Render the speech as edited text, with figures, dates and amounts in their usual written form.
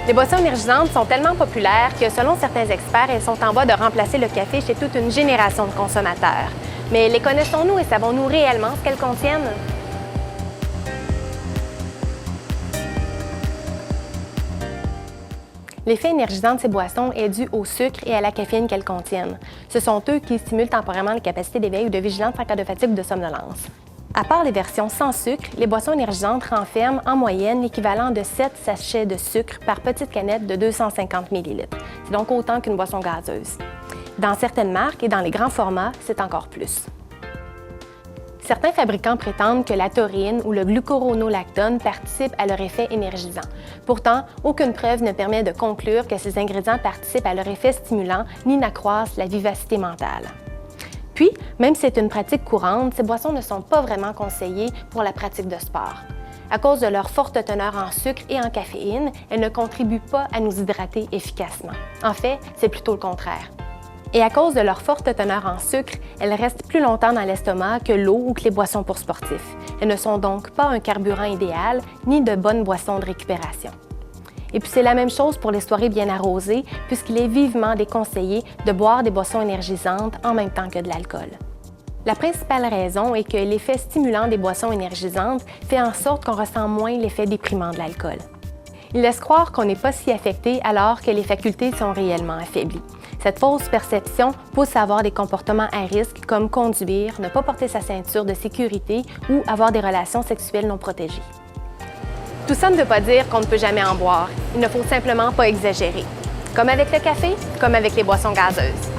Les boissons énergisantes sont tellement populaires que, selon certains experts, elles sont en voie de remplacer le café chez toute une génération de consommateurs. Mais les connaissons-nous et savons-nous réellement ce qu'elles contiennent? L'effet énergisant de ces boissons est dû au sucre et à la caféine qu'elles contiennent. Ce sont eux qui stimulent temporairement les capacités d'éveil ou de vigilance en cas de fatigue ou de somnolence. À part les versions sans sucre, les boissons énergisantes renferment en moyenne l'équivalent de 7 sachets de sucre par petite canette de 250 ml. C'est donc autant qu'une boisson gazeuse. Dans certaines marques et dans les grands formats, c'est encore plus. Certains fabricants prétendent que la taurine ou le glucuronolactone participent à leur effet énergisant. Pourtant, aucune preuve ne permet de conclure que ces ingrédients participent à leur effet stimulant ni n'accroissent la vivacité mentale. Puis, même si c'est une pratique courante, ces boissons ne sont pas vraiment conseillées pour la pratique de sport. À cause de leur forte teneur en sucre et en caféine, elles ne contribuent pas à nous hydrater efficacement. En fait, c'est plutôt le contraire. Et à cause de leur forte teneur en sucre, elles restent plus longtemps dans l'estomac que l'eau ou que les boissons pour sportifs. Elles ne sont donc pas un carburant idéal ni de bonnes boissons de récupération. Et puis c'est la même chose pour les soirées bien arrosées, puisqu'il est vivement déconseillé de boire des boissons énergisantes en même temps que de l'alcool. La principale raison est que l'effet stimulant des boissons énergisantes fait en sorte qu'on ressent moins l'effet déprimant de l'alcool. Il laisse croire qu'on n'est pas si affecté alors que les facultés sont réellement affaiblies. Cette fausse perception pousse à avoir des comportements à risque comme conduire, ne pas porter sa ceinture de sécurité ou avoir des relations sexuelles non protégées. Tout ça ne veut pas dire qu'on ne peut jamais en boire. Il ne faut simplement pas exagérer. Comme avec le café, comme avec les boissons gazeuses.